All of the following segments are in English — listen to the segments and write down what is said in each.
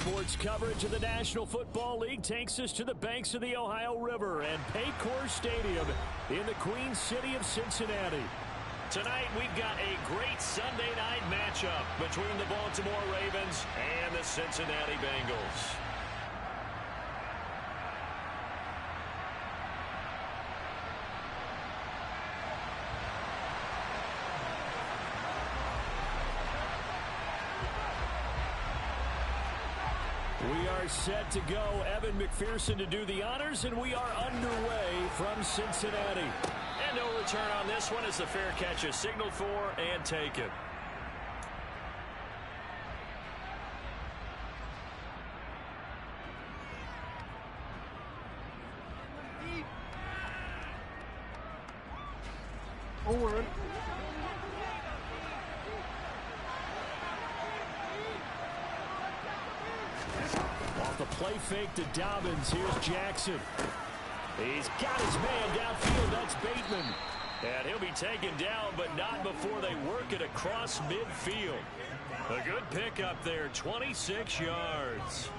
Sports coverage of the National Football League takes us to the banks of the Ohio River and Paycor Stadium in the Queen City of Cincinnati. Tonight, we've got a great Sunday night matchup between the Baltimore Ravens and the Cincinnati Bengals. We are set to go. Evan McPherson to do the honors, and we are underway from Cincinnati. And no return on this one as the fair catch is signaled for and taken. Forward. Off the play fake to Dobbins. Here's Jackson. He's got his man downfield. That's Bateman. And he'll be taken down, but not before they work it across midfield. A good pickup there, 26 yards.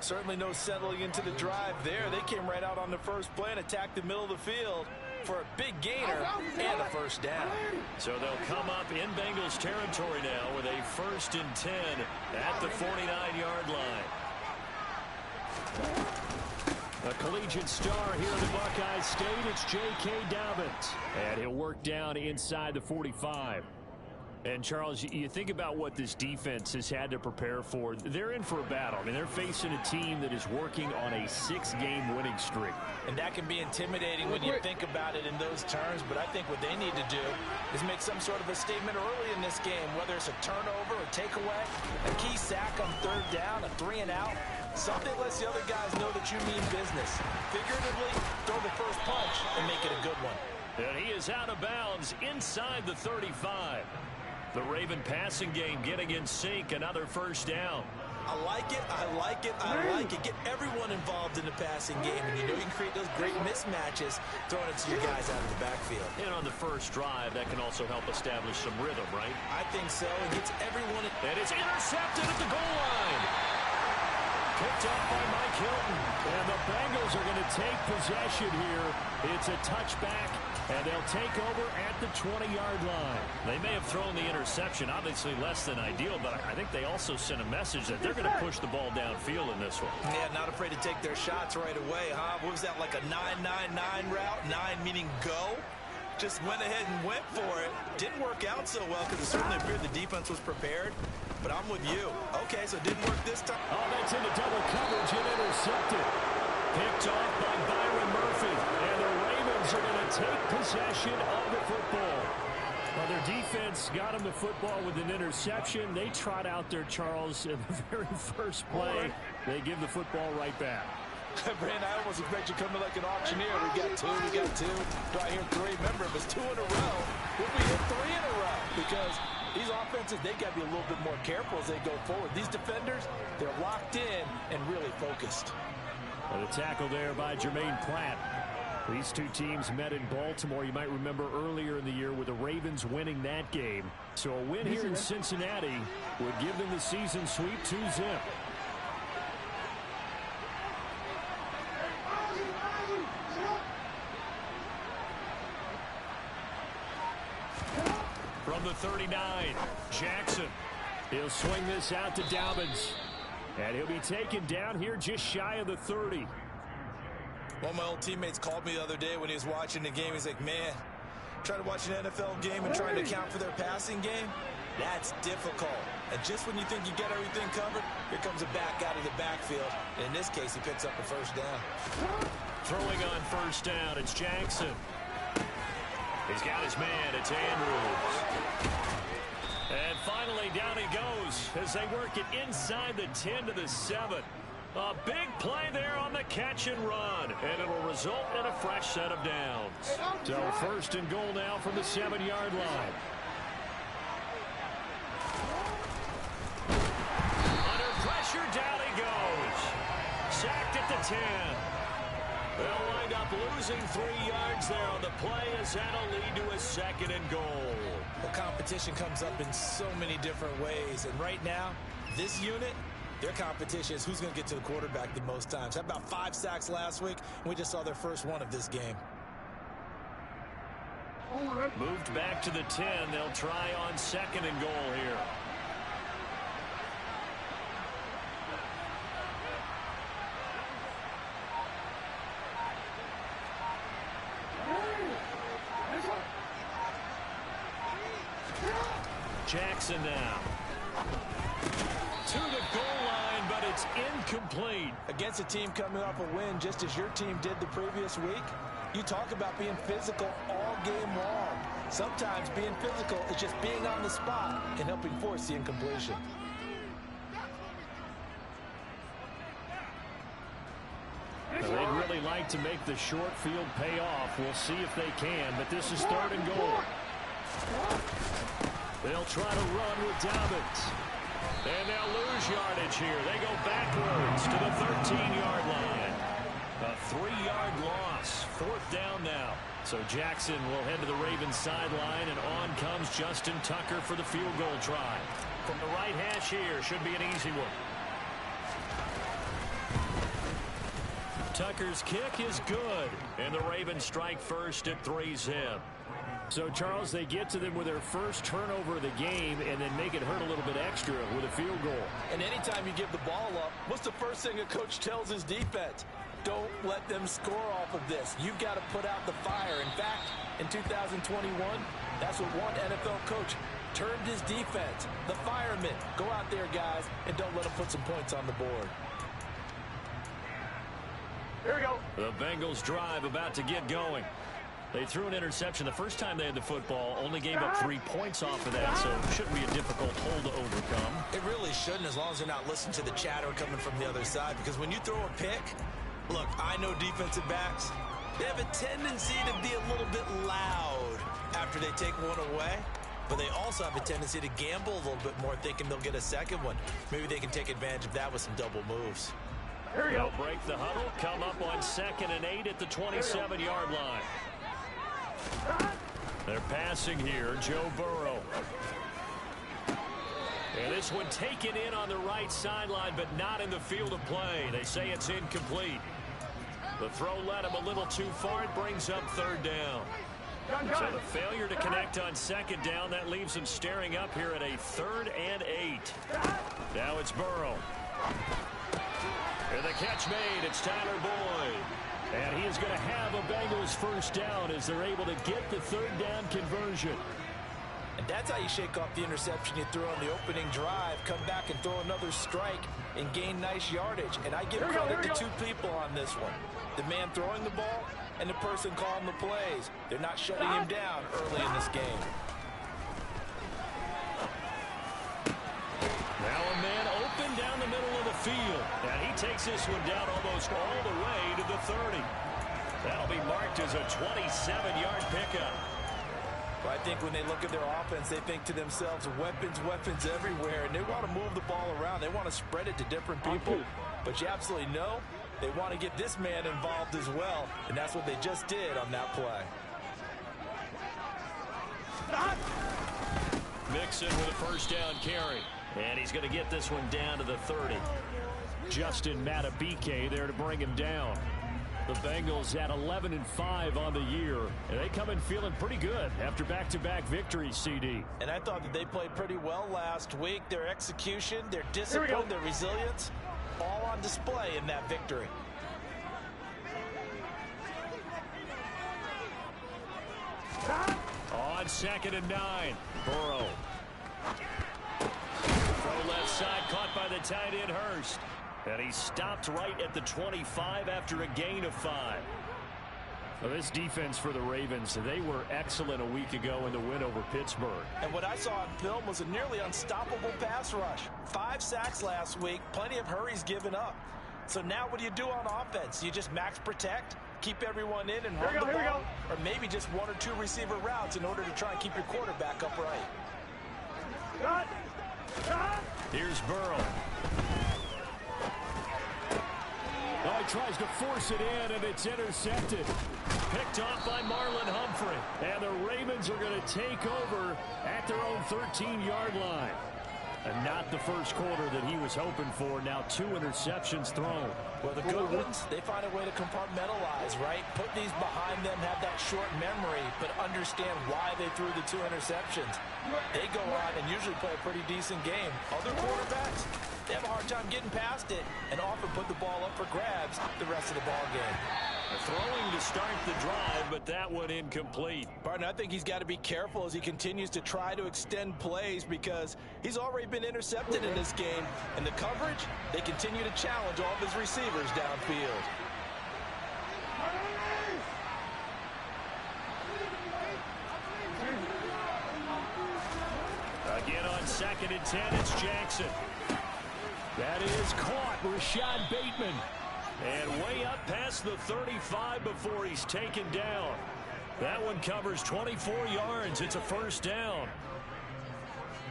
Certainly no settling into the drive there. They came right out on the first play and attacked the middle of the field for a big gainer and a first down. So they'll come up in Bengals territory now with a 1st and 10 at the 49-yard line. A collegiate star here in the Buckeye State, it's J.K. Dobbins. And he'll work down inside the 45. And, Charles, you think about what this defense has had to prepare for. They're in for a battle. I mean, they're facing a team that is working on a 6-game winning streak. And that can be intimidating when you think about it in those terms. But I think what they need to do is make some sort of a statement early in this game, whether it's a turnover or takeaway, a key sack on 3rd down, a 3-and-out. Something that lets the other guys know that you mean business. Figuratively, throw the first punch and make it a good one. And he is out of bounds inside the 35. The Raven passing game getting in sync, another first down. I like it, I like it, I like it. Get everyone involved in the passing game, and you know you can create those great mismatches throwing it to your guys out of the backfield. And on the first drive, that can also help establish some rhythm, right? I think so. It gets everyone. And it's intercepted at the goal line. Picked up by Mike Hilton. And the Bengals are going to take possession here. It's a touchback, and they'll take over at the 20-yard line. They may have thrown the interception, obviously less than ideal, but I think they also sent a message that they're going to push the ball downfield in this one. Yeah, not afraid to take their shots right away, huh? What was that, like a 9-9-9 route? 9 meaning go? Just went ahead and went for it. Didn't work out so well because it certainly appeared the defense was prepared. But I'm with you. Okay, so it didn't work this time. Oh, that's into double coverage and intercepted. Picked off by Byron Murphy. And the Ravens are going to take possession of the football. Well, their defense got them the football with an interception. They trot out there, Charles, in the very first play. They give the football right back. Brandon, I almost expect you coming like an auctioneer. We got two. Do I hear 3? Remember, if it's 2 in a row, would we hit 3 in a row? Because these offenses, they got to be a little bit more careful as they go forward. These defenders, they're locked in and really focused. And a tackle there by Jermaine Pratt. These two teams met in Baltimore. You might remember earlier in the year with the Ravens winning that game. So a win here in Cincinnati would give them the season sweep 2-zip. From the 39, Jackson. He'll swing this out to Dobbins. And he'll be taken down here just shy of the 30. One of my old teammates called me the other day when he was watching the game. He's like, man, trying to watch an NFL game and trying to account for their passing game, that's difficult. And just when you think you get everything covered, here comes a back out of the backfield. And in this case, he picks up a first down. Throwing on first down, it's Jackson. He's got his man. It's Andrews. And finally, down he goes as they work it inside the 10 to the 7. A big play there on the catch and run. And it will result in a fresh set of downs. So 1st and goal now from the 7-yard line. Under pressure, down he goes. Sacked at the 10. They'll wind up losing 3 yards there on the play as that'll lead to a 2nd and goal. The competition comes up in so many different ways. And right now, this unit, Their competition is who's going to get to the quarterback the most times. How about 5 sacks last week? We just saw their first one of this game. Moved back to the 10. They'll try on 2nd and goal here. Jackson now. To the goal line, but it's incomplete. Against a team coming off a win just as your team did the previous week, you talk about being physical all game long. Sometimes being physical is just being on the spot and helping force the incompletion. They'd really like to make the short field pay off. We'll see if they can, but this is 3rd and goal. They'll try to run with Dobbins. And they'll lose yardage here. They go backwards to the 13-yard line. A 3-yard loss. 4th down now. So Jackson will head to the Ravens sideline, and on comes Justin Tucker for the field goal try. From the right hash here, should be an easy one. Tucker's kick is good, and the Ravens strike first at 3-zip. So, Charles, they get to them with their first turnover of the game and then make it hurt a little bit extra with a field goal. And anytime you give the ball up, what's the first thing a coach tells his defense? Don't let them score off of this. You've got to put out the fire. In fact, in 2021, that's what one NFL coach termed his defense. The firemen. Go out there, guys, and don't let them put some points on the board. Here we go. The Bengals drive about to get going. They threw an interception the first time they had the football, only gave up 3 points off of that, so it shouldn't be a difficult hole to overcome. It really shouldn't, as long as they're not listening to the chatter coming from the other side, because when you throw a pick, look, I know defensive backs, they have a tendency to be a little bit loud after they take one away, but they also have a tendency to gamble a little bit more, thinking they'll get a second one. Maybe they can take advantage of that with some double moves. Here we go. They'll break the huddle, come up on 2nd and 8 at the 27-yard line. They're passing here, Joe Burrow. And this one taken in on the right sideline, but not in the field of play. They say it's incomplete. The throw led him a little too far. It brings up 3rd down. So the failure to connect on 2nd down, that leaves him staring up here at a 3rd and 8. Now it's Burrow. And the catch made. It's Tyler Boyd. And he is going to have a Bengals first down as they're able to get the 3rd down conversion. And that's how you shake off the interception you threw on the opening drive, come back and throw another strike and gain nice yardage. And I give credit to 2 people on this one. The man throwing the ball and the person calling the plays. They're not shutting him down early in this game. Now a man open down the middle of the field. And he takes this one down almost all the way to the 30. That'll be marked as a 27-yard pickup. Well, I think when they look at their offense, they think to themselves, weapons, weapons everywhere. And they want to move the ball around. They want to spread it to different people. But you absolutely know they want to get this man involved as well. And that's what they just did on that play. Mixon with a first down carry. And he's going to get this one down to the 30. Justin Matabike there to bring him down. The Bengals at 11-5 on the year. And they come in feeling pretty good after back-to-back victories, CD. And I thought that they played pretty well last week. Their execution, their discipline, their resilience, all on display in that victory. On 2nd and 9, Burrow. Throw left side, caught by the tight end Hurst. And he stopped right at the 25 after a gain of 5. Well, this defense for the Ravens, they were excellent a week ago in the win over Pittsburgh. And what I saw on film was a nearly unstoppable pass rush. 5 sacks last week, plenty of hurries given up. So now what do you do on offense? You just max protect, keep everyone in and run the ball? Or maybe just 1 or 2 receiver routes in order to try and keep your quarterback upright. Here's Burrow. Oh, he tries to force it in, and it's intercepted. Picked off by Marlon Humphrey. And the Ravens are going to take over at their own 13-yard line. And not the first quarter that he was hoping for. Now 2 interceptions thrown. Well, the good ones, they find a way to compartmentalize, right? Put these behind them, have that short memory, but understand why they threw the 2 interceptions. They go on and usually play a pretty decent game. Other quarterbacks, they have a hard time getting past it and often put the ball up for grabs the rest of the ball game. Throwing to start the drive, but that one incomplete. Partner, I think he's got to be careful as he continues to try to extend plays because he's already been intercepted in this game. And the coverage, they continue to challenge all of his receivers downfield. Again on 2nd and 10, it's Jackson. That is caught. Rashad Bateman. And way up past the 35 before he's taken down. That one covers 24 yards. It's a first down.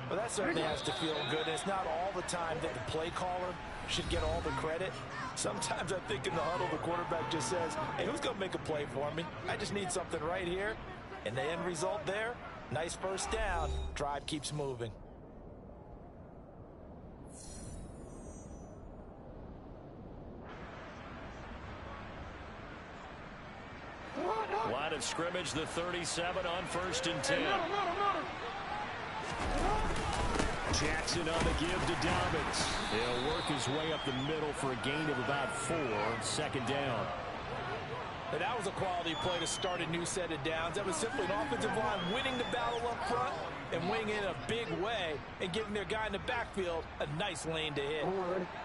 Well, that certainly has to feel good. And it's not all the time that the play caller should get all the credit. Sometimes I think in the huddle, the quarterback just says, hey, who's going to make a play for me? I just need something right here. And the end result there, nice first down. Drive keeps moving. Line of scrimmage, the 37 on 1st and 10. Jackson on the give to Dobbins. He'll work his way up the middle for a gain of about 4. 2nd down. And that was a quality play to start a new set of downs. That was simply an offensive line winning the battle up front and winning in a big way and giving their guy in the backfield a nice lane to hit.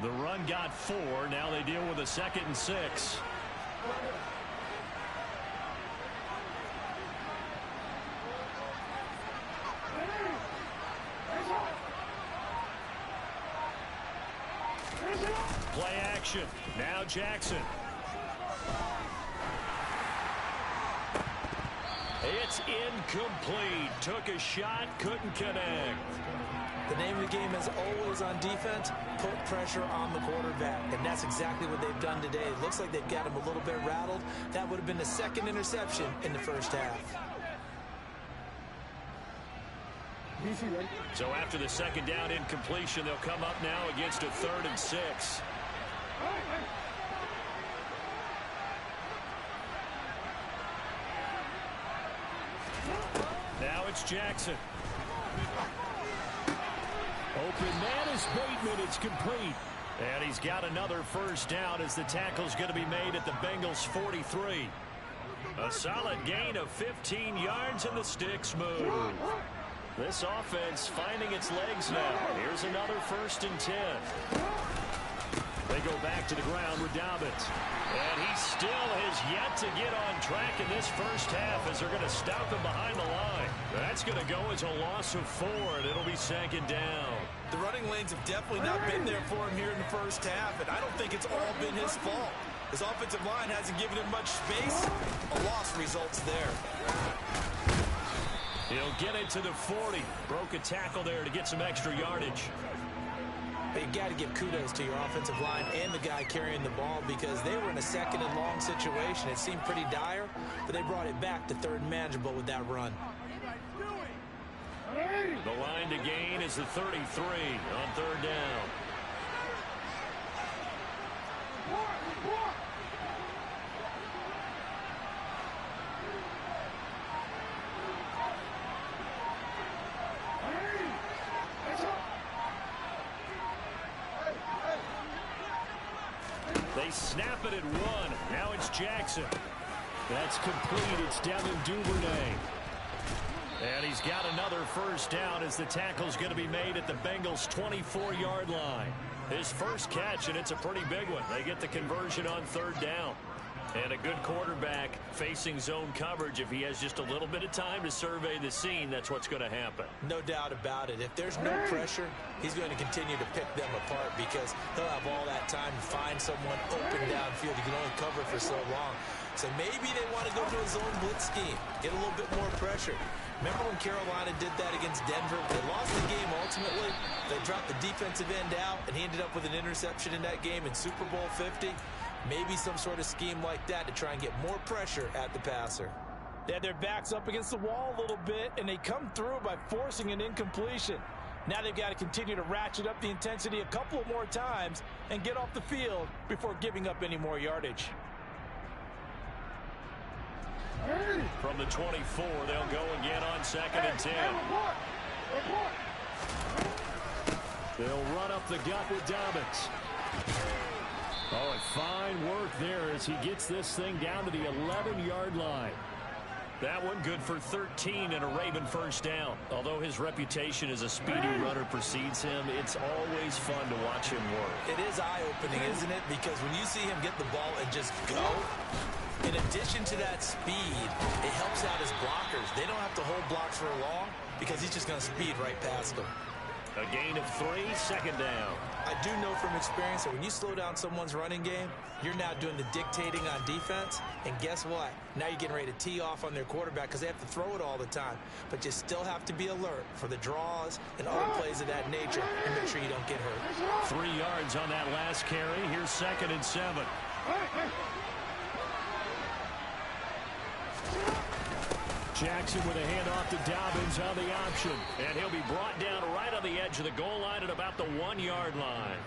The run got 4. Now they deal with a 2nd and 6. Play action. Now Jackson. It's incomplete. Took a shot, couldn't connect. The name of the game is always on defense, put pressure on the quarterback. And that's exactly what they've done today. It looks like they've got him a little bit rattled. That would have been the 2nd interception in the first half. So after the 2nd down incompletion, they'll come up now against a 3rd and 6. Now it's Jackson. Open man is Bateman. It's complete. And he's got another first down as the tackle's going to be made at the Bengals 43. A solid gain of 15 yards and the sticks move. This offense finding its legs now. Here's another 1st and 10. They go back to the ground with Dobbins. And he still has yet to get on track in this first half as they're going to stop him behind the line. That's going to go as a loss of 4, and it'll be 2nd down. The running lanes have definitely not been there for him here in the first half, and I don't think it's all been his fault. His offensive line hasn't given him much space. A loss results there. He'll get it to the 40. Broke a tackle there to get some extra yardage. But you got to give kudos to your offensive line and the guy carrying the ball because they were in a 2nd and long situation. It seemed pretty dire, but they brought it back to 3rd and manageable with that run. The line to gain is the 33 on 3rd down. They snap it at 1. Now it's Jackson. That's complete. It's Devin Duvernay. And he's got another first down as the tackle's going to be made at the Bengals' 24-yard line. His first catch, and it's a pretty big one. They get the conversion on 3rd down. And a good quarterback facing zone coverage. If he has just a little bit of time to survey the scene, that's what's going to happen. No doubt about it. If there's no pressure, he's going to continue to pick them apart because he'll have all that time to find someone open downfield. He can only cover for so long. So maybe they want to go to a zone blitz scheme, get a little bit more pressure. Remember when Carolina did that against Denver? They lost the game ultimately. They dropped the defensive end out, and he ended up with an interception in that game in Super Bowl 50. Maybe some sort of scheme like that to try and get more pressure at the passer. They had their backs up against the wall a little bit, and they come through by forcing an incompletion. Now they've got to continue to ratchet up the intensity a couple more times and get off the field before giving up any more yardage. From the 24, they'll go again on 2nd and 10. They'll run up the gut with Dobbins. Oh, and fine work there as he gets this thing down to the 11-yard line. That one good for 13 and a Raven first down. Although his reputation as a speedy runner precedes him, it's always fun to watch him work. It is eye-opening, isn't it? Because when you see him get the ball and just go, in addition to that speed, it helps out his blockers. They don't have to hold blocks for long because he's just going to speed right past them. A gain of 3, 2nd down. I do know from experience that when you slow down someone's running game, you're now doing the dictating on defense. And guess what? Now you're getting ready to tee off on their quarterback because they have to throw it all the time. But you still have to be alert for the draws and other plays of that nature and make sure you don't get hurt. 3 yards on that last carry. Here's 2nd and 7. Jackson with a handoff to Dobbins on the option. And he'll be brought down right on the edge of the goal line at about the 1-yard line.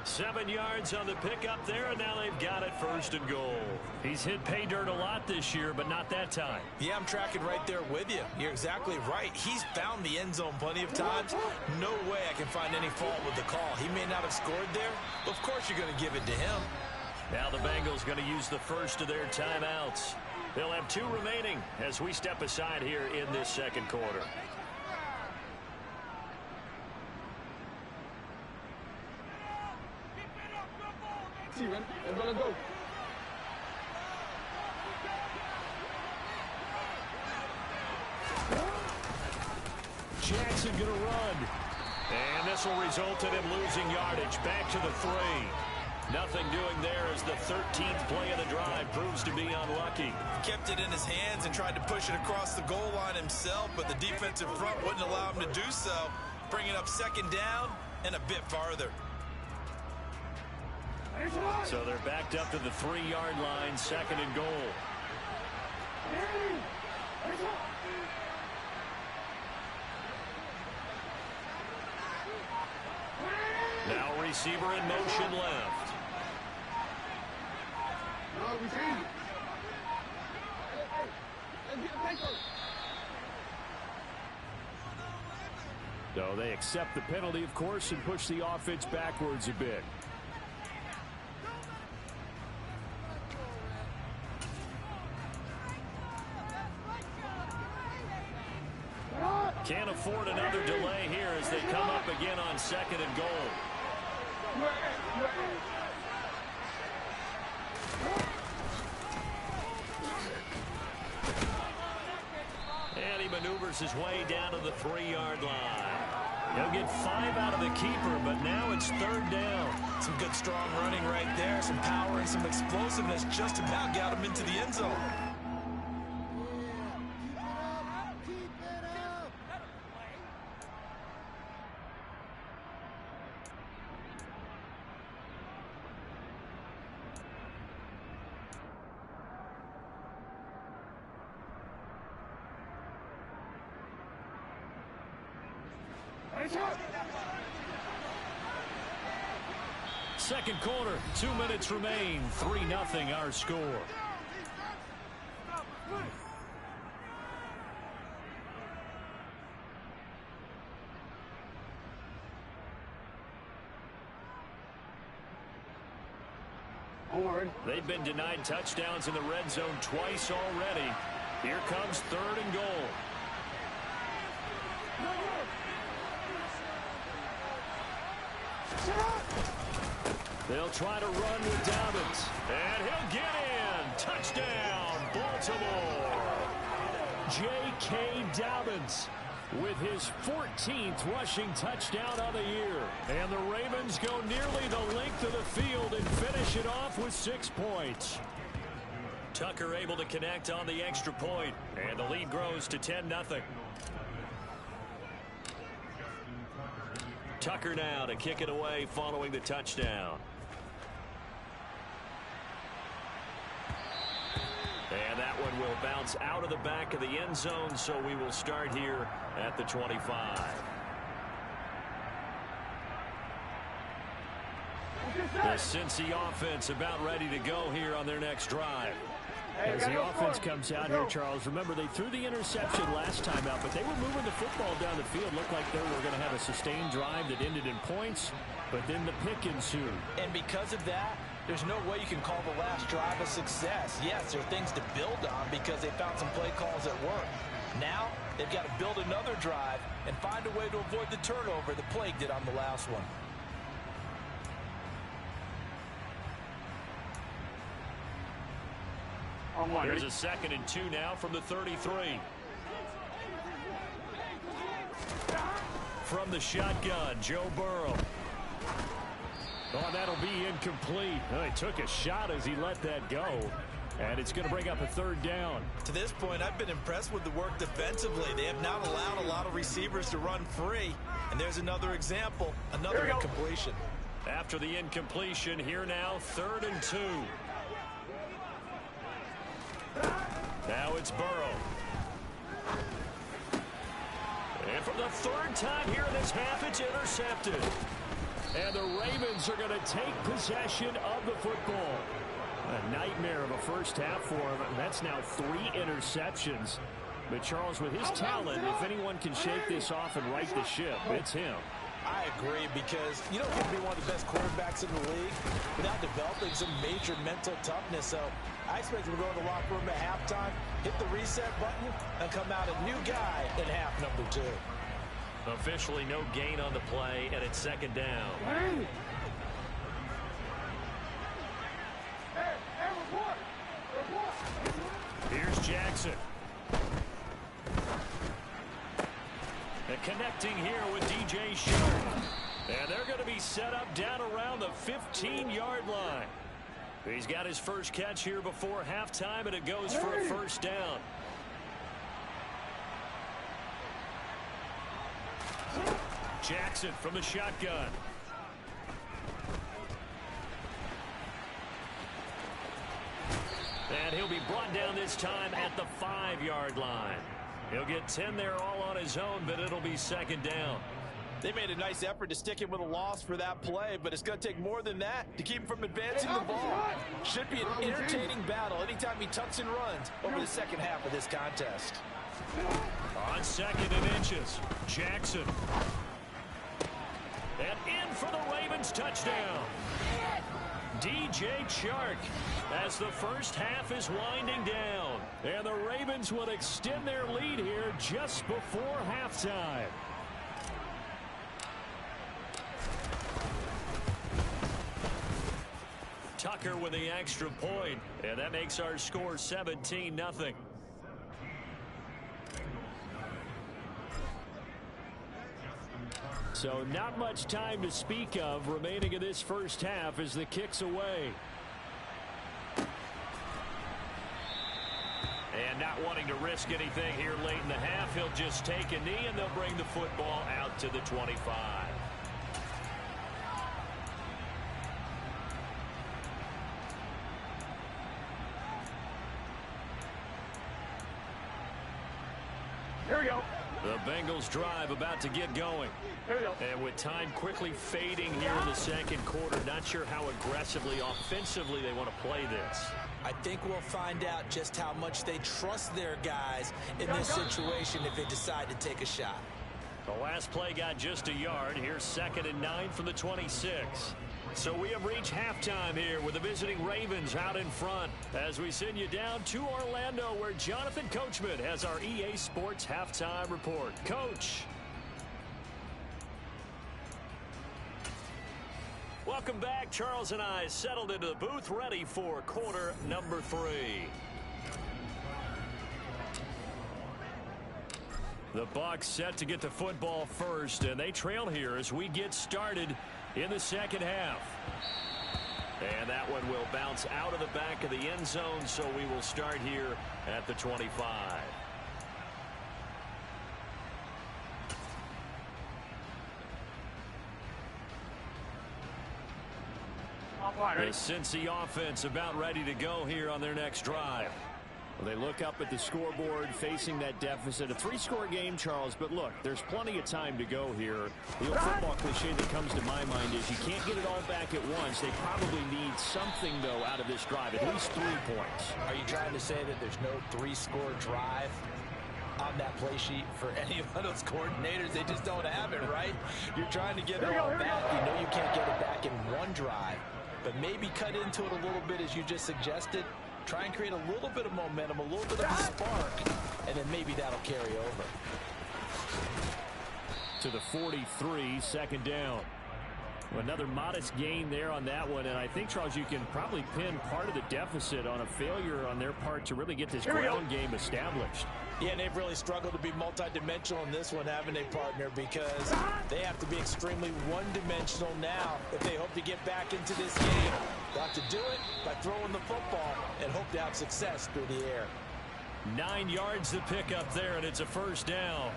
7 yards on the pickup there, and now they've got it 1st and goal. He's hit pay dirt a lot this year, but not that time. Yeah, I'm tracking right there with you. You're exactly right. He's found the end zone plenty of times. No way I can find any fault with the call. He may not have scored there, but of course you're going to give it to him. Now the Bengals going to use the first of their timeouts. They'll have 2 remaining as we step aside here in this 2nd quarter. Jackson going to run. And this will result in him losing yardage. Back to the 3. Nothing doing there as the 13th play of the drive proves to be unlucky. Kept it in his hands and tried to push it across the goal line himself, but the defensive front wouldn't allow him to do so, bringing up 2nd down and a bit farther. So they're backed up to the 3-yard line, 2nd and goal. Now receiver in motion left. So they accept the penalty, of course, and push the offense backwards a bit. Can't afford another delay here as they come up again on 2nd and goal. And he maneuvers his way down to the 3-yard line. He'll get 5 out of the keeper, but now it's 3rd down. Some good strong running right there, some power and some explosiveness just about got him into the end zone. Second quarter, 2 minutes remain. 3-0 our score. They've been denied touchdowns in the red zone twice already. Here comes 3rd and goal. They'll try to run with Dobbins. And he'll get in. Touchdown, Baltimore. J.K. Dobbins with his 14th rushing touchdown on the year. And the Ravens go nearly the length of the field and finish it off with 6 points. Tucker able to connect on the extra point, and the lead grows to 10-0. Tucker now to kick it away following the touchdown. And that one will bounce out of the back of the end zone, so we will start here at the 25. The Cincy offense about ready to go here on their next drive. As the offense comes out here, Charles, remember they threw the interception last time out, but they were moving the football down the field. Looked like they were going to have a sustained drive that ended in points, but then the pick ensued. And because of that, there's no way you can call the last drive a success. Yes, there are things to build on because they found some play calls that work. Now, they've got to build another drive and find a way to avoid the turnover that plagued it on the last one. Here's a 2nd and 2 now from the 33. From the shotgun, Joe Burrow. Oh, that'll be incomplete. Well, he took a shot as he let that go. And it's going to bring up a 3rd down. To this point, I've been impressed with the work defensively. They have not allowed a lot of receivers to run free. And there's another example, another incompletion. After the incompletion, here now, 3rd and 2. Now it's Burrow. And from the 3rd time here in this half, it's intercepted. And the Ravens are going to take possession of the football. A nightmare of a first half for him. That's now 3 interceptions. But Charles, with his talent, if anyone can shake this off and right the ship, it's him. I agree, because you don't get to be one of the best quarterbacks in the league without developing some major mental toughness. So I expect him to go to the locker room at halftime, hit the reset button, and come out a new guy in half number 2. Officially no gain on the play, and it's 2nd down. Here's Jackson. And connecting here with DJ Shark. And they're going to be set up down around the 15-yard line. He's got his first catch here before halftime, and it goes for a 1st down. Jackson from the shotgun. And he'll be brought down this time at the 5-yard line. He'll get 10 there all on his own, but it'll be 2nd down. They made a nice effort to stick him with a loss for that play, but it's going to take more than that to keep him from advancing the ball. Should be an entertaining battle anytime he tucks and runs over the second half of this contest. On 2nd and inches, Jackson. And in for the Ravens touchdown. DJ Chark as the first half is winding down. And the Ravens will extend their lead here just before halftime. Tucker with the extra point, and that makes our score 17-0. So not much time to speak of remaining in this first half as the kick's away. And not wanting to risk anything here late in the half, he'll just take a knee and they'll bring the football out to the 25. Here we go. The Bengals drive about to get going. And with time quickly fading here in the 2nd quarter, not sure how aggressively, offensively they want to play this. I think we'll find out just how much they trust their guys in this situation if they decide to take a shot. The last play got just a yard. Here's 2nd and 9 from the 26. So we have reached halftime here with the visiting Ravens out in front as we send you down to Orlando where Jonathan Coachman has our EA Sports halftime report. Coach. Welcome back. Charles and I settled into the booth ready for quarter number 3. The Bucs set to get the football first, and they trail here as we get started in the 2nd half. And that one will bounce out of the back of the end zone, so we will start here at the 25. The Cincy offense about ready to go here on their next drive. Well, they look up at the scoreboard facing that deficit. A 3-score game, Charles, but look, there's plenty of time to go here. The old football cliche that comes to my mind is you can't get it all back at once. They probably need something, though, out of this drive, at least 3 points. Are you trying to say that there's no 3-score drive on that play sheet for any of those coordinators? They just don't have it, right? You're trying to get it all back. You know you can't get it back in one drive, but maybe cut into it a little bit as you just suggested. Try and create a little bit of momentum, a little bit of a spark, and then maybe that'll carry over. To the 43, second down. Another modest gain there on that one, and I think, Charles, you can probably pin part of the deficit on a failure on their part to really get this ground game established. Yeah, and they've really struggled to be multidimensional in this one, haven't they, partner? Because they have to be extremely one-dimensional now if they hope to get back into this game. They'll have to do it by throwing the football and hope to have success through the air. 9 yards to pick up there, and it's a first down.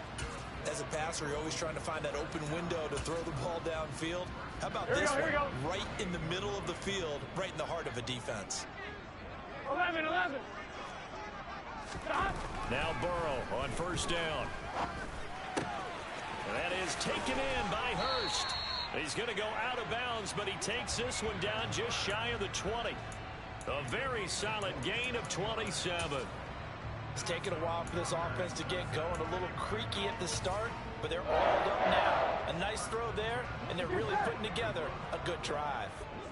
As a passer, you're always trying to find that open window to throw the ball downfield. How about this one? Right in the middle of the field, right in the heart of a defense. 11. Stop. Now Burrow on first down. That is taken in by Hurst. He's going to go out of bounds, but he takes this one down just shy of the 20. A very solid gain of 27. It's taken a while for this offense to get going. A little creaky at the start, but they're all up now. A nice throw there, and they're really putting together a good drive.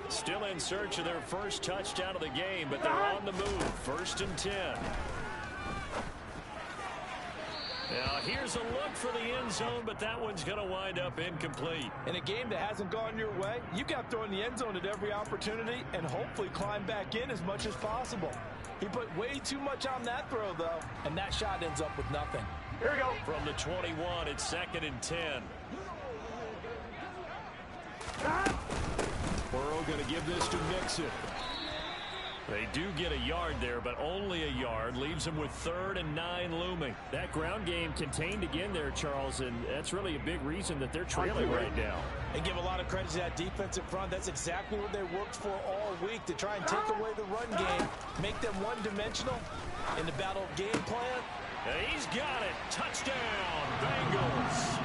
Still in search of their first touchdown of the game, but they're on the move. 1st and 10. Now, here's a look for the end zone, but that one's going to wind up incomplete. In a game that hasn't gone your way, you got to throw in the end zone at every opportunity and hopefully climb back in as much as possible. He put way too much on that throw, though, and that shot ends up with nothing. Here we go. From the 21, it's 2nd and 10. Burrow going to give this to Mixon. They do get a yard there, but only a yard. Leaves them with 3rd and 9 looming. That ground game contained again there, Charles, and that's really a big reason that they're trailing right now. And give a lot of credit to that defensive front. That's exactly what they worked for all week, to try and take away the run game, make them one-dimensional in the battle game plan. And he's got it. Touchdown, Bengals.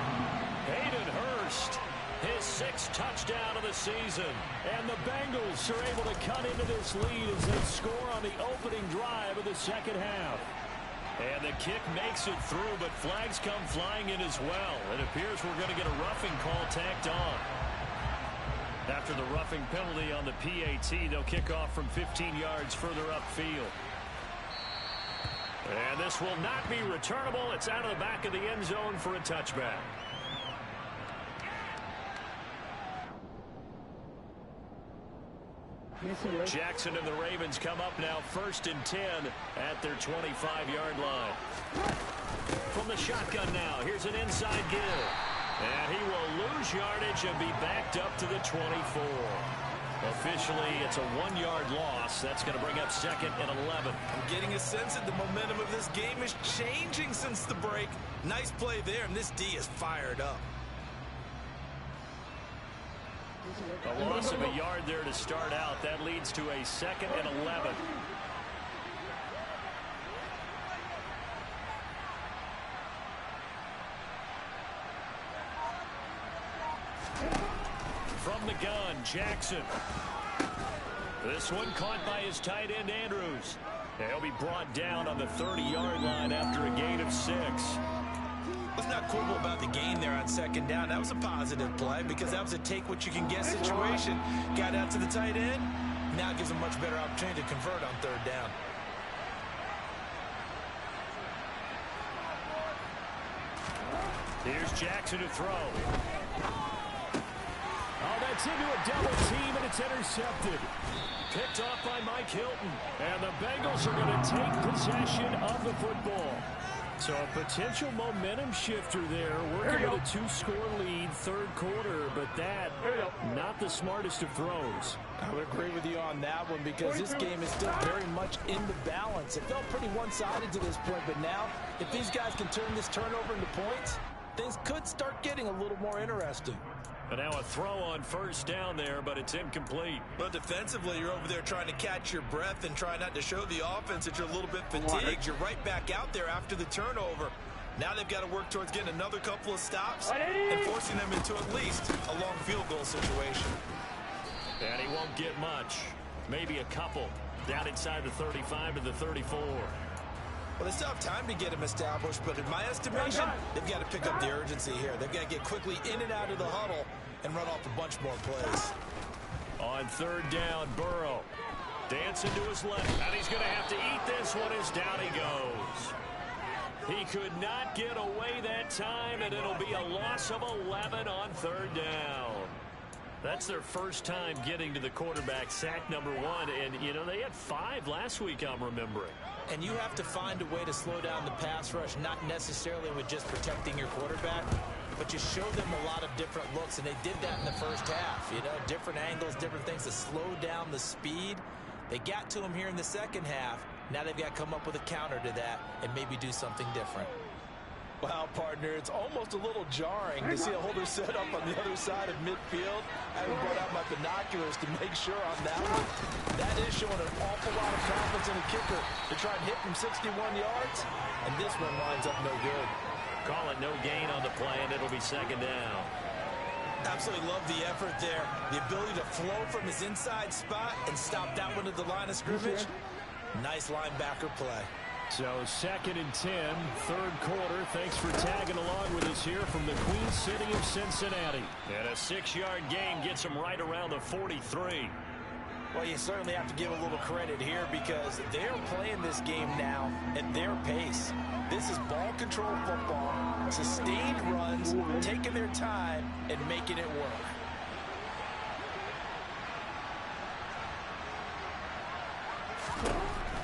Hayden Hurst, his 6th touchdown of the season. And the Bengals are able to cut into this lead as they score on the opening drive of the second half. And the kick makes it through, but flags come flying in as well. It appears we're going to get a roughing call tacked on. After the roughing penalty on the PAT, they'll kick off from 15 yards further upfield. And this will not be returnable. It's out of the back of the end zone for a touchback. Jackson and the Ravens come up now 1st and 10 at their 25-yard line. From the shotgun now, here's an inside give. And he will lose yardage and be backed up to the 24. Officially, it's a 1-yard loss. That's going to bring up 2nd and 11. I'm getting a sense that the momentum of this game is changing since the break. Nice play there, and this D is fired up. A loss of a yard there to start out. That leads to a 2nd and 11. From the gun, Jackson. This one caught by his tight end, Andrews. He'll be brought down on the 30-yard line after a gain of 6. Let's not quibble about the gain there on 2nd down. That was a positive play because that was a take-what-you-can-get situation. Got out to the tight end. Now it gives him a much better opportunity to convert on 3rd down. Here's Jackson to throw. Oh, that's into a double team, and it's intercepted. Picked off by Mike Hilton. And the Bengals are going to take possession of the football. So a potential momentum shifter there, working with a 2-score lead, 3rd quarter, but that, not the smartest of throws. I would agree with you on that one because this game is still very much in the balance. It felt pretty one-sided to this point, but now, if these guys can turn this turnover into points, things could start getting a little more interesting. And now a throw on first down there, but it's incomplete. But defensively, you're over there trying to catch your breath and try not to show the offense that you're a little bit fatigued. You're right back out there after the turnover. Now they've got to work towards getting another couple of stops and forcing them into at least a long field goal situation. And he won't get much. Maybe a couple. Down inside the 35 to the 34. Well, they still have time to get him established, but in my estimation, they've got to pick up the urgency here. They've got to get quickly in and out of the huddle and run off a bunch more plays. On third down, Burrow. Dancing to his left, and he's going to have to eat this one as down he goes. He could not get away that time, and it'll be a loss of 11 on third down. That's their first time getting to the quarterback, sack number 1. And, you know, they had 5 last week, I'm remembering. And you have to find a way to slow down the pass rush, not necessarily with just protecting your quarterback, but you show them a lot of different looks, and they did that in the first half. You know, different angles, different things to slow down the speed. They got to him here in the second half. Now they've got to come up with a counter to that and maybe do something different. Wow, partner, it's almost a little jarring to see a holder set up on the other side of midfield. I haven't brought out my binoculars to make sure on that one. That is showing an awful lot of confidence in a kicker to try and hit from 61 yards, and this one winds up no good. Call it no gain on the play, and it'll be second down. Absolutely love the effort there. The ability to flow from his inside spot and stop that one at the line of scrimmage. Nice linebacker play. So 2nd and 10, third quarter. Thanks for tagging along with us here from the Queen City of Cincinnati. And a 6-yard gain gets him right around the 43. Well, you certainly have to give a little credit here because they're playing this game now at their pace. This is ball control football, sustained runs, taking their time and making it work.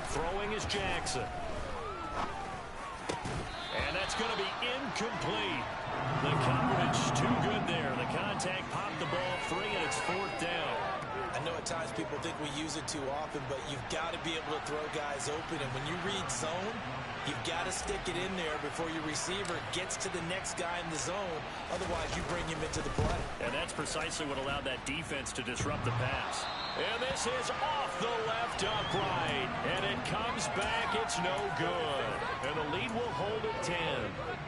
Throwing is Jackson. And that's going to be incomplete. The coverage too good there. The contact popped the ball free, and it's 4th down. I know at times people think we use it too often, but you've got to be able to throw guys open. And when you read zone, you've got to stick it in there before your receiver gets to the next guy in the zone. Otherwise, you bring him into the play. And that's precisely what allowed that defense to disrupt the pass. And this is off the left upright. And it comes back. It's no good. And the lead will hold at 10.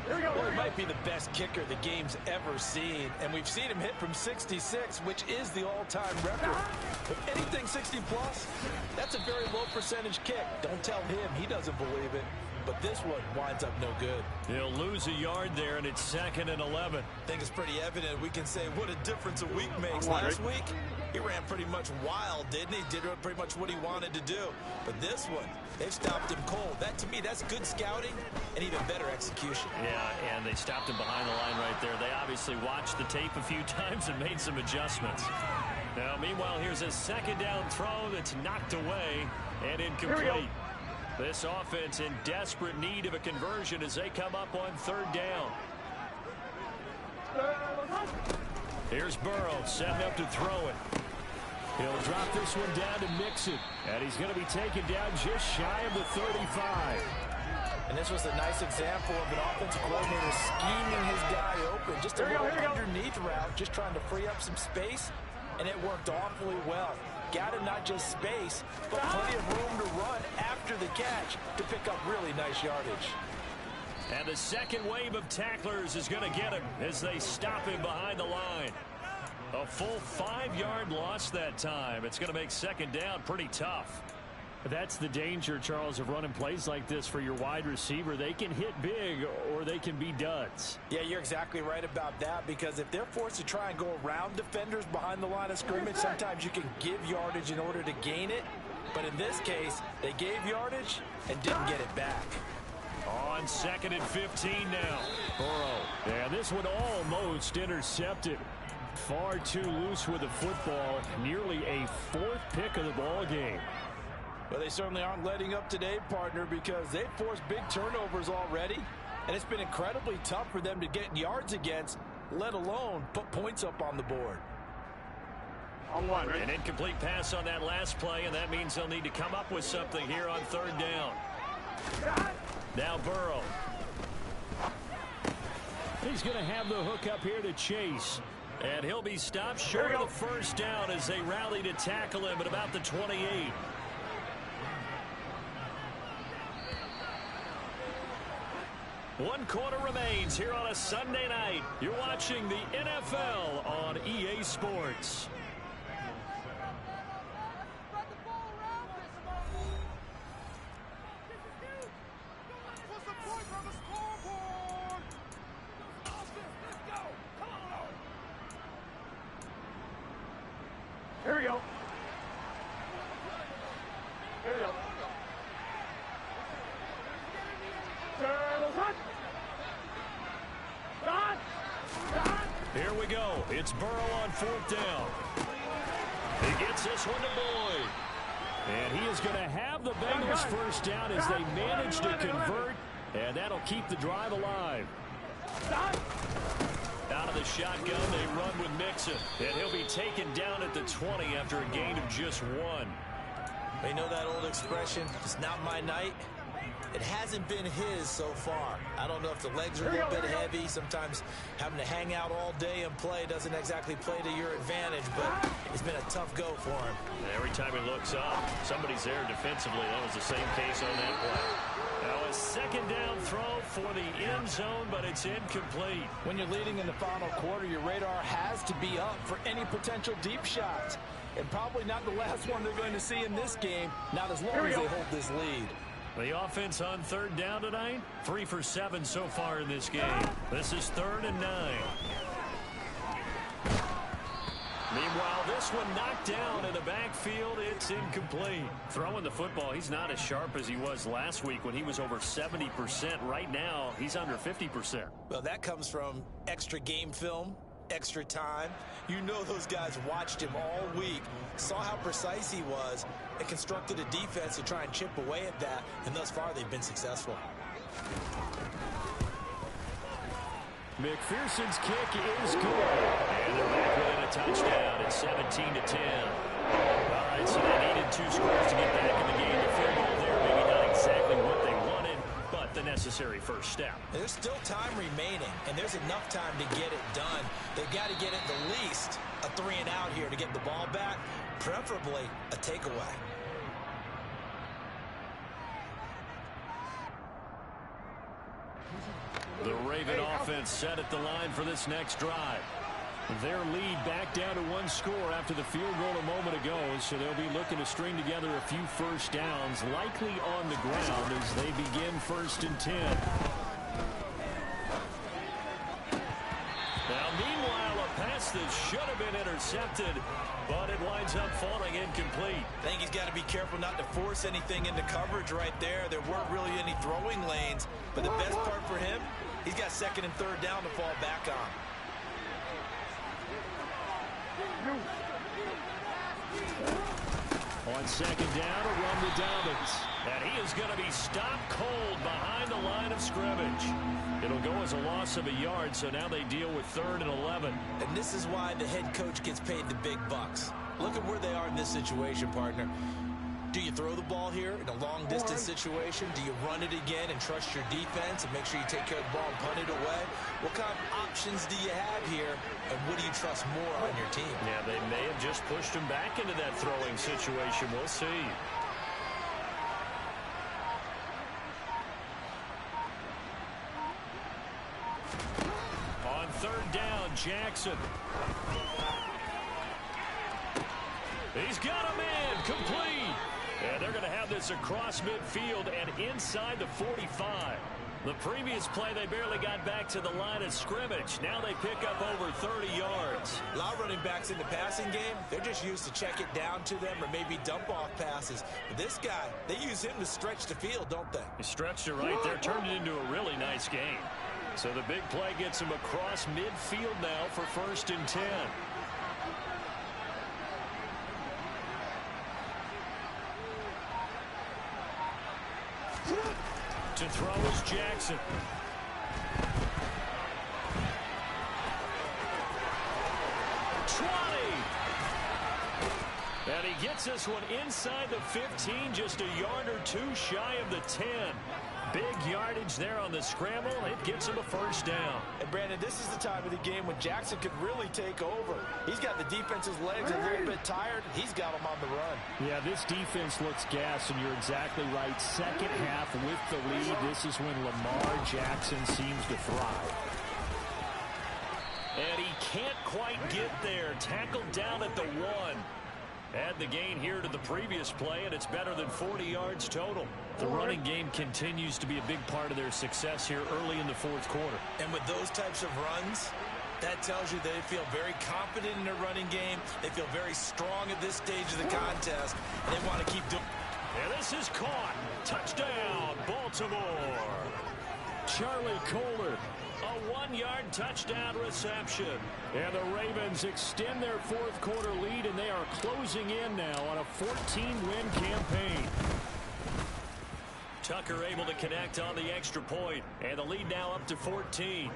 Well, he might be the best kicker the game's ever seen. And we've seen him hit from 66, which is the all-time record. If anything 60-plus, that's a very low percentage kick. Don't tell him. He doesn't believe it. But this one winds up no good. He'll lose a yard there, and it's 2nd and 11. I think it's pretty evident. We can say what a difference a week makes. Last week, he ran pretty much wild, didn't he? Did pretty much what he wanted to do. But this one, they've stopped him cold. That, to me, that's good scouting and even better execution. Yeah, and they stopped him behind the line right there. They obviously watched the tape a few times and made some adjustments. Now, meanwhile, here's a 2nd down throw that's knocked away and incomplete. This offense in desperate need of a conversion as they come up on 3rd down. Here's Burrow setting up to throw it. He'll drop this one down to Mixon. And he's going to be taken down just shy of the 35. And this was a nice example of an offensive coordinator scheming his guy open. Just a little underneath route, just trying to free up some space. And it worked awfully well. Got him not just space, but plenty of room to run after the catch to pick up really nice yardage. And the second wave of tacklers is going to get him as they stop him behind the line. A full 5-yard loss that time. It's going to make 2nd down pretty tough. That's the danger, Charles, of running plays like this for your wide receiver. They can hit big or they can be duds. Yeah, you're exactly right about that, because if they're forced to try and go around defenders behind the line of scrimmage, sometimes you can give yardage in order to gain it. But in this case, they gave yardage and didn't get it back. On 2nd and 15 now. Burrow. And this one almost intercepted. Far too loose with the football. Nearly a 4th pick of the ball game. Well, they certainly aren't letting up today, partner, because they've forced big turnovers already. And it's been incredibly tough for them to get yards against, let alone put points up on the board. An incomplete pass on that last play, and that means they'll need to come up with something here on 3rd down. Now Burrow. He's going to have the hook up here to Chase. And he'll be stopped short of the first down as they rally to tackle him at about the 28. One quarter remains here on a Sunday night. You're watching the NFL on EA Sports. Here we go. Here we go. Here we go. It's Burrow on fourth down. He gets this one to Boyd. And he is going to have the Bengals first down as they manage to convert. And that'll keep the drive alive. Out of the shotgun, they run with Mixon. And he'll be taken down at the 20 after a gain of just 1. They know that old expression, it's not my night. It hasn't been his so far. I don't know if the legs are a little bit heavy. Sometimes having to hang out all day and play doesn't exactly play to your advantage, but it's been a tough go for him. Every time he looks up, somebody's there defensively. That was the same case on that play. Now a second down throw for the end zone, but it's incomplete. When you're leading in the final quarter, your radar has to be up for any potential deep shots. And probably not the last one they're going to see in this game, not as long as they hold this lead. The offense on third down tonight, 3 for 7 so far in this game. This is 3rd and 9. Meanwhile, this one knocked down in the backfield. It's incomplete. Throwing the football, he's not as sharp as he was last week when he was over 70%. Right now, he's under 50%. Well, that comes from extra game film, extra time. You know those guys watched him all week, saw how precise he was, and constructed a defense to try and chip away at that, and thus far they've been successful. McPherson's kick is good. And they're back within a touchdown. It's 17-10. All right, so they needed 2 scores to get back in the game. The field goal there, maybe not exactly what they wanted, but the necessary first step. There's still time remaining, and there's enough time to get it done. They've got to get at the least a 3 and out here to get the ball back, preferably a takeaway. The Raven offense set at the line for this next drive. Their lead back down to 1 score after the field goal a moment ago, so they'll be looking to string together a few first downs, likely on the ground as they begin 1st and 10. Now, meanwhile, a pass that should have been intercepted, but it winds up falling incomplete. I think he's got to be careful not to force anything into coverage right there. There weren't really any throwing lanes, but the best part for him, he's got 2nd and 3rd down to fall back on. On 2nd down, a run to Dobbins. And he is going to be stopped cold behind the line of scrimmage. It'll go as a loss of a yard, so now they deal with 3rd and 11. And this is why the head coach gets paid the big bucks. Look at where they are in this situation, partner. Do you throw the ball here in a long-distance situation? Do you run it again and trust your defense and make sure you take care of the ball and punt it away? What kind of options do you have here, and what do you trust more on your team? Yeah, they may have just pushed him back into that throwing situation. We'll see. On 3rd down, Jackson. He's got a man, complete. And they're going to have this across midfield and inside the 45. The previous play, they barely got back to the line of scrimmage. Now they pick up over 30 yards. A lot of running backs in the passing game, they're just used to check it down to them or maybe dump off passes. But this guy, they use him to stretch the field, don't they? He stretched it right there, turned it into a really nice game. So the big play gets him across midfield now for 1st and 10. To throw is Jackson. And he gets this one inside the 15, just a yard or 2 shy of the 10. Big yardage there on the scramble. It gets him a first down. And Brandon, this is the time of the game when Jackson could really take over. He's got the defense's legs a little bit tired. He's got them on the run. Yeah, this defense looks gassed, and you're exactly right. Second half with the lead, this is when Lamar Jackson seems to thrive. And he can't quite get there. Tackled down at the 1. Add the gain here to the previous play, and it's better than 40 yards total. The running game continues to be a big part of their success here early in the fourth quarter. And with those types of runs, that tells you they feel very confident in their running game. They feel very strong at this stage of the contest, and they want to keep doing it. And this is caught. Touchdown, Baltimore. Charlie Kohler. A 1-yard touchdown reception. And the Ravens extend their fourth quarter lead, and they are closing in now on a 14-win campaign. Tucker able to connect on the extra point, and the lead now up to 14.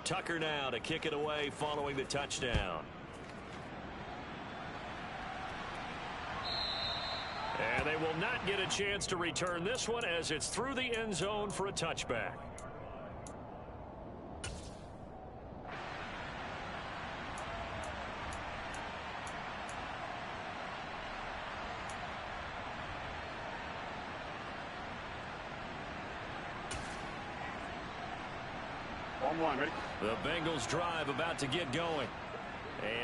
Tucker now to kick it away following the touchdown. And they will not get a chance to return this one as it's through the end zone for a touchback. Ready? The Bengals drive about to get going.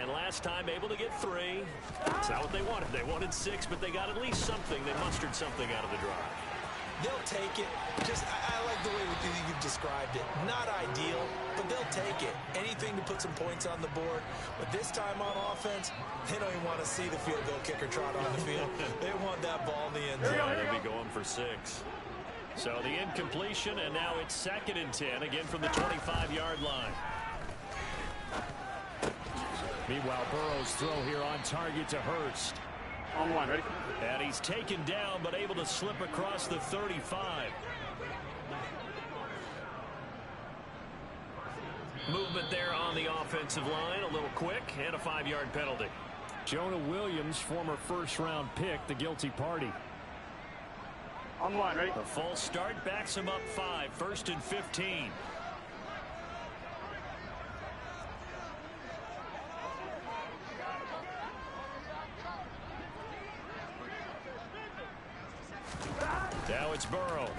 And last time able to get 3. That's not what they wanted. They wanted 6, but they got at least something. They mustered something out of the drive. They'll take it. I like the way you've described it. Not ideal, but they'll take it. Anything to put some points on the board. But this time on offense, they don't even want to see the field goal kicker trot on the field. They want that ball in the end zone. They'll be going for 6. So the incompletion, and now it's 2nd and 10, again from the 25-yard line. Meanwhile, Burrow's throw here on target to Hurst. On 1, ready? And he's taken down, but able to slip across the 35. Movement there on the offensive line, a little quick, and a 5-yard penalty. Jonah Williams, former first-round pick, the guilty party. On 1, ready? The false start backs him up 5, 1st and 15. Now it's Burrow.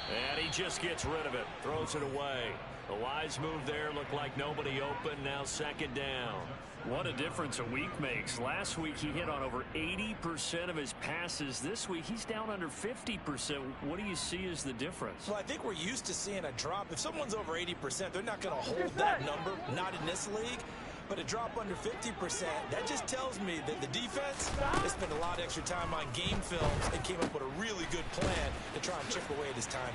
And he just gets rid of it. Throws it away. The wise move there. Looked like nobody open. Now 2nd down. What a difference a week makes. Last week he hit on over 80% of his passes. This week he's down under 50%. What do you see as the difference? Well, I think we're used to seeing a drop. If someone's over 80%, they're not going to hold that number. Not in this league. But a drop under 50%, that just tells me that the defense, they spent a lot of extra time on game films and came up with a really good plan to try and chip away at his timing.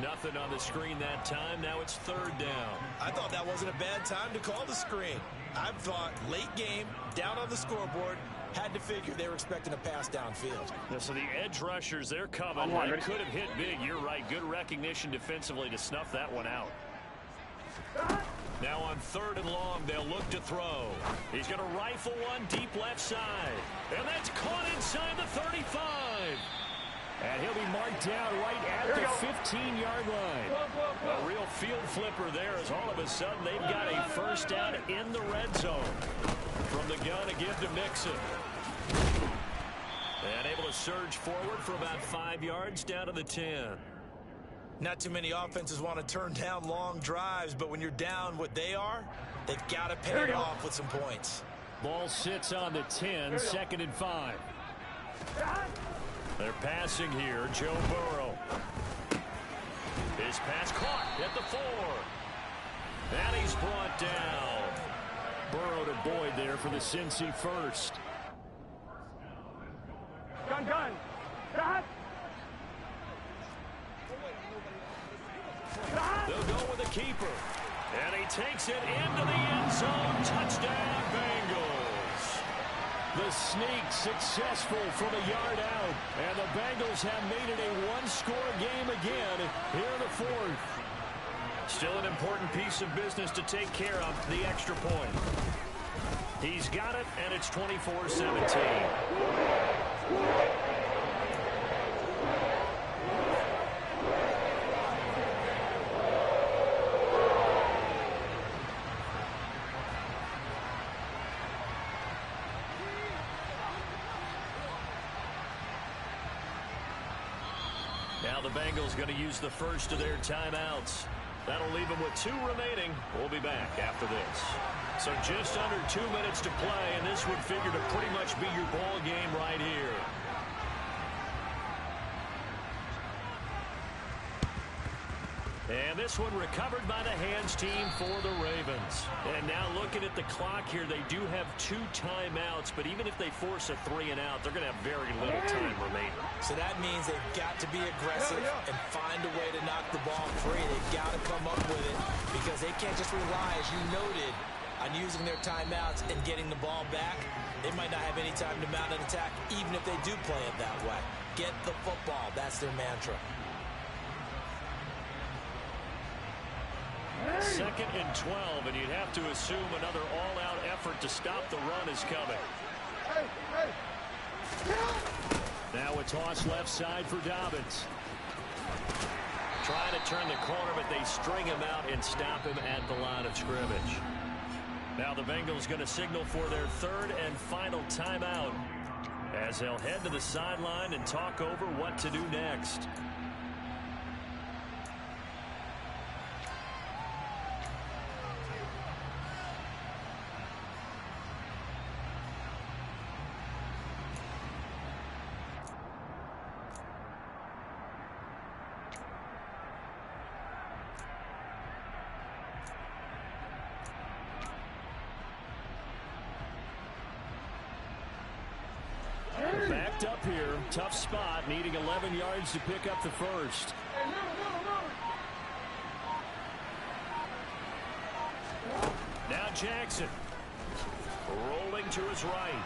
Nothing on the screen that time. Now it's 3rd down. I thought that wasn't a bad time to call the screen. I thought late game, down on the scoreboard, had to figure they were expecting a pass downfield. Yeah, so the edge rushers, they're coming. They could have hit big. You're right. Good recognition defensively to snuff that one out. Now on 3rd and long, they'll look to throw. He's going to rifle one deep left side. And that's caught inside the 35. And he'll be marked down right at the 15-yard line. A real field flipper there as all of a sudden they've got a first down in the red zone. From the gun to give to Mixon. And able to surge forward for about 5 yards down to the 10. Not too many offenses want to turn down long drives, but when you're down what they are, they've got to pay it off with some points. Ball sits on the 10, 2nd and 5. They're passing here, Joe Burrow. His pass caught at the 4. And he's brought down. Burrow to Boyd there for the Cincy first. Gun. They'll go with the keeper. And he takes it into the end zone. Touchdown, Bengals. The sneak successful from a yard out. And the Bengals have made it a one-score game again here in the fourth. Still an important piece of business to take care of, the extra point. He's got it, and it's 24-17. Now the Bengals going to use the first of their timeouts. That'll leave them with 2 remaining. We'll be back after this. So just under 2 minutes to play, and this would figure to pretty much be your ball game right here. And this one recovered by the hands team for the Ravens. And now looking at the clock here, they do have 2 timeouts, but even if they force a 3-and-out, they're going to have very little time remaining. So that means they've got to be aggressive and find a way to knock the ball free. They've got to come up with it because they can't just rely, as you noted, on using their timeouts and getting the ball back. They might not have any time to mount an attack, even if they do play it that way. Get the football. That's their mantra. 2nd and 12, and you'd have to assume another all-out effort to stop the run is coming. Now a toss left side for Dobbins. Trying to turn the corner, but they string him out and stop him at the line of scrimmage. Now the Bengals going to signal for their 3rd and final timeout as they'll head to the sideline and talk over what to do next. Backed up here, tough spot, needing 11 yards to pick up the first. Now Jackson rolling to his right.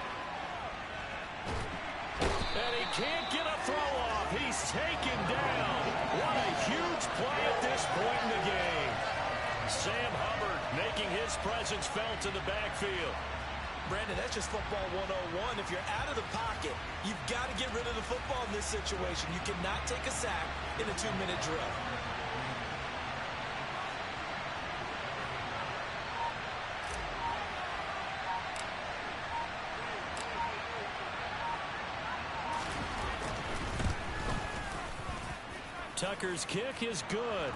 And he can't get a throw off. He's taken down. What a huge play at this point in the game. Sam Hubbard making his presence felt in the backfield. Brandon, that's just football 101. If you're out of the pocket, you've got to get rid of the football in this situation. You cannot take a sack in a 2-minute drill. Tucker's kick is good.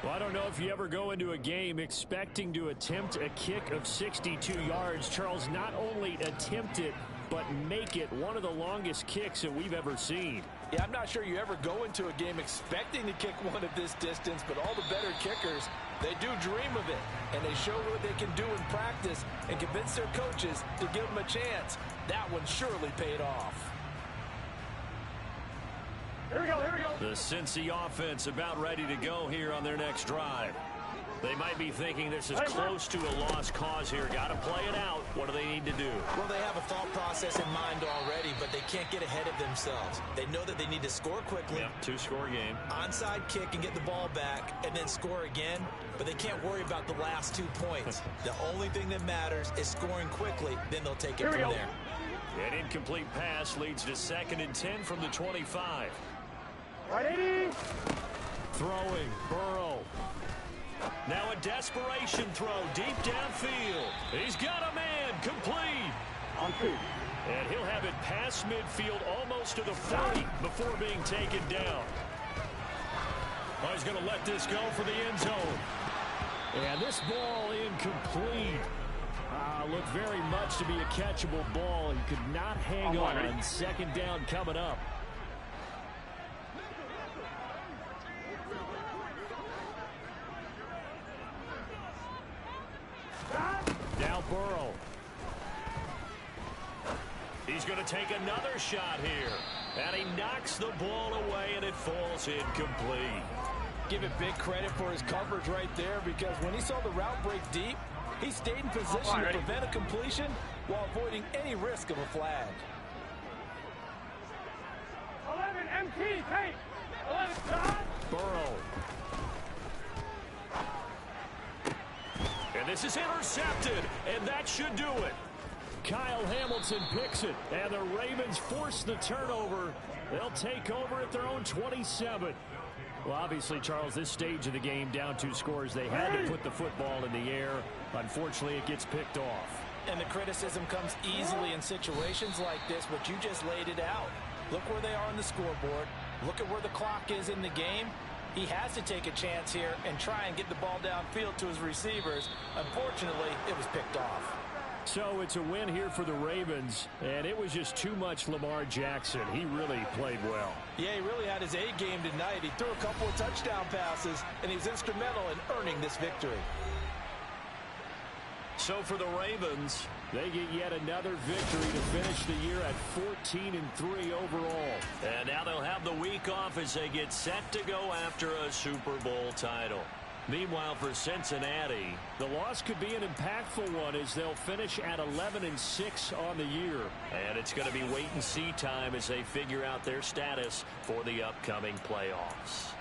Well, I don't know if you ever go into a game expecting to attempt a kick of 62 yards. Charles, not only attempt it, but make it one of the longest kicks that we've ever seen. Yeah, I'm not sure you ever go into a game expecting to kick one at this distance, but all the better kickers, they do dream of it, and they show what they can do in practice and convince their coaches to give them a chance. That one surely paid off. Here we go, here we go. The Cincy offense about ready to go here on their next drive. They might be thinking this is close to a lost cause here. Got to play it out. What do they need to do? Well, they have a thought process in mind already, but they can't get ahead of themselves. They know that they need to score quickly. Yep, 2-score game. Onside kick and get the ball back and then score again, but they can't worry about the last 2 points. The only thing that matters is scoring quickly, then they'll take it from there. An incomplete pass leads to 2nd and 10 from the 25. Right, 80. Throwing, Burrow. Now a desperation throw deep downfield. He's got a man, complete. On 2. And he'll have it past midfield almost to the 40 before being taken down. Oh, he's going to let this go for the end zone. And this ball incomplete. Looked very much to be a catchable ball. He could not hang on. 2nd down coming up. Now Burrow. He's going to take another shot here. And he knocks the ball away, and it falls incomplete. Give it big credit for his coverage right there, because when he saw the route break deep, He stayed in position to prevent a completion while avoiding any risk of a flag. 11 MT, take. 11 John. Burrow. And this is intercepted, and that should do it. Kyle Hamilton picks it, and the Ravens force the turnover. They'll take over at their own 27. Well, obviously, Charles, this stage of the game, down 2 scores, they had to put the football in the air. Unfortunately, it gets picked off. And the criticism comes easily in situations like this, but you just laid it out. Look where they are on the scoreboard. Look at where the clock is in the game. He has to take a chance here and try and get the ball downfield to his receivers. Unfortunately, it was picked off. So it's a win here for the Ravens, and it was just too much Lamar Jackson. He really played well. Yeah, he really had his A game tonight. He threw a couple of touchdown passes, and he was instrumental in earning this victory. So for the Ravens, they get yet another victory to finish the year at 14-3 overall. And now they'll have the week off as they get set to go after a Super Bowl title. Meanwhile, for Cincinnati, the loss could be an impactful one as they'll finish at 11-6 on the year. And it's going to be wait-and-see time as they figure out their status for the upcoming playoffs.